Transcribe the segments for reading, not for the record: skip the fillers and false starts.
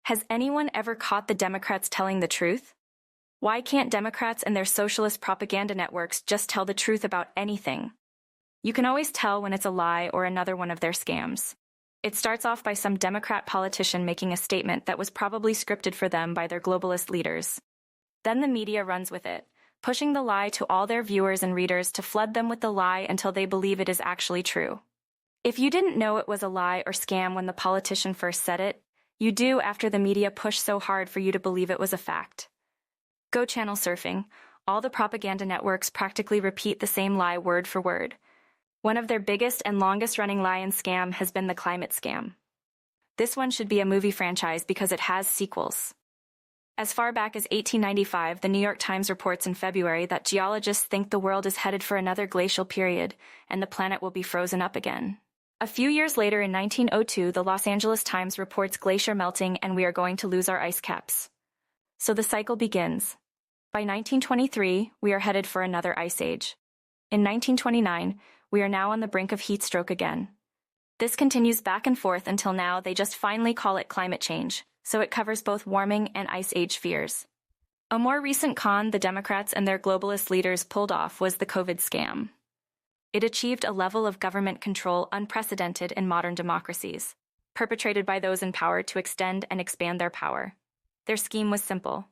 Has anyone ever caught the Democrats telling the truth? Why can't Democrats and their socialist propaganda networks just tell the truth about anything? You can always tell when it's a lie or another one of their scams. It starts off by some Democrat politician making a statement that was probably scripted for them by their globalist leaders. Then the media runs with it, pushing the lie to all their viewers and readers to flood them with the lie until they believe it is actually true. If you didn't know it was a lie or scam when the politician first said it, you do after the media pushed so hard for you to believe it was a fact. Go channel surfing. All the propaganda networks practically repeat the same lie word for word. One of their biggest and longest-running lie and scam has been the climate scam. This one should be a movie franchise because it has sequels. As far back as 1895, the New York Times reports in February that geologists think the world is headed for another glacial period and the planet will be frozen up again. A few years later, in 1902, the Los Angeles Times reports glacier melting and we are going to lose our ice caps. So the cycle begins. By 1923, we are headed for another ice age. In 1929, we are now on the brink of heat stroke again. This continues back and forth until now they just finally call it climate change, so it covers both warming and ice age fears. A more recent con the Democrats and their globalist leaders pulled off was the COVID scam. It achieved a level of government control unprecedented in modern democracies, perpetrated by those in power to extend and expand their power. Their scheme was simple.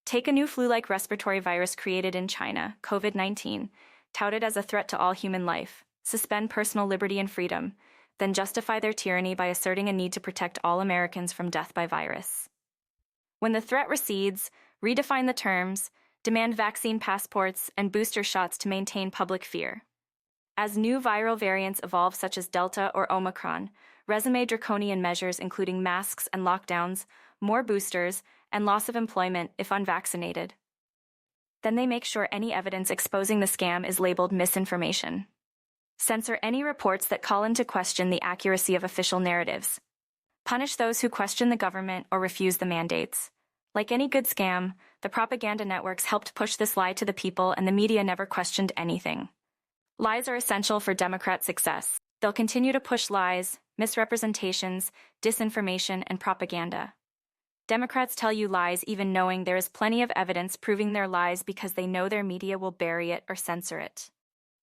Take a new flu-like respiratory virus created in China, COVID-19, touted as a threat to all human life, suspend personal liberty and freedom, then justify their tyranny by asserting a need to protect all Americans from death by virus. When the threat recedes, redefine the terms, demand vaccine passports and booster shots to maintain public fear. As new viral variants evolve such as Delta or Omicron, resume draconian measures including masks and lockdowns, more boosters, and loss of employment if unvaccinated. Then they make sure any evidence exposing the scam is labeled misinformation. Censor any reports that call into question the accuracy of official narratives. Punish those who question the government or refuse the mandates. Like any good scam, the propaganda networks helped push this lie to the people and the media never questioned anything. Lies are essential for Democrat success. They'll continue to push lies, misrepresentations, disinformation, and propaganda. Democrats tell you lies even knowing there is plenty of evidence proving their lies because they know their media will bury it or censor it.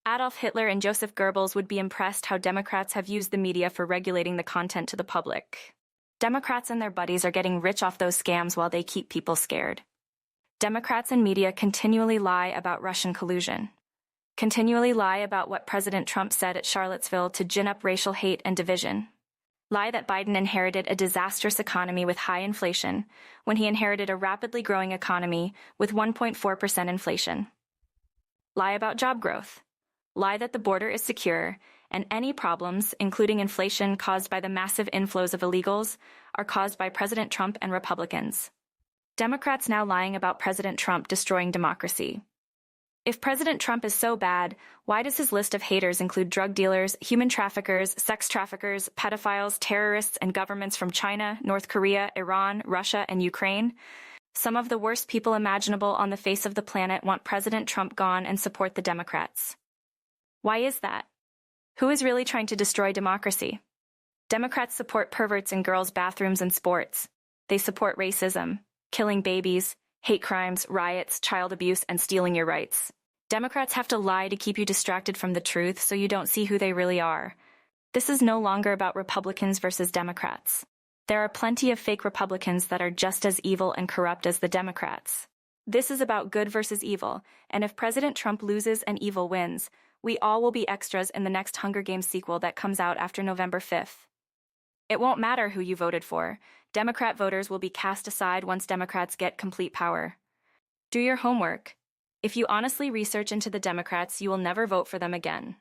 Adolf Hitler and Joseph Goebbels would be impressed how Democrats have used the media for regulating the content to the public. Democrats and their buddies are getting rich off those scams while they keep people scared. Democrats and media continually lie about Russian collusion. Continually lie about what President Trump said at Charlottesville to gin up racial hate and division. Lie that Biden inherited a disastrous economy with high inflation when he inherited a rapidly growing economy with 1.4% inflation. Lie about job growth. Lie that the border is secure and any problems, including inflation caused by the massive inflows of illegals, are caused by President Trump and Republicans. Democrats now lying about President Trump destroying democracy. If President Trump is so bad, why does his list of haters include drug dealers, human traffickers, sex traffickers, pedophiles, terrorists, and governments from China, North Korea, Iran, Russia, and Ukraine? Some of the worst people imaginable on the face of the planet want President Trump gone and support the Democrats. Why is that? Who is really trying to destroy democracy? Democrats support perverts in girls' bathrooms and sports. They support racism, killing babies, hate crimes, riots, child abuse, and stealing your rights. Democrats have to lie to keep you distracted from the truth so you don't see who they really are. This is no longer about Republicans versus Democrats. There are plenty of fake Republicans that are just as evil and corrupt as the Democrats. This is about good versus evil, and if President Trump loses and evil wins, we all will be extras in the next Hunger Games sequel that comes out after November 5th. It won't matter who you voted for. Democrat voters will be cast aside once Democrats get complete power. Do your homework. If you honestly research into the Democrats, you will never vote for them again.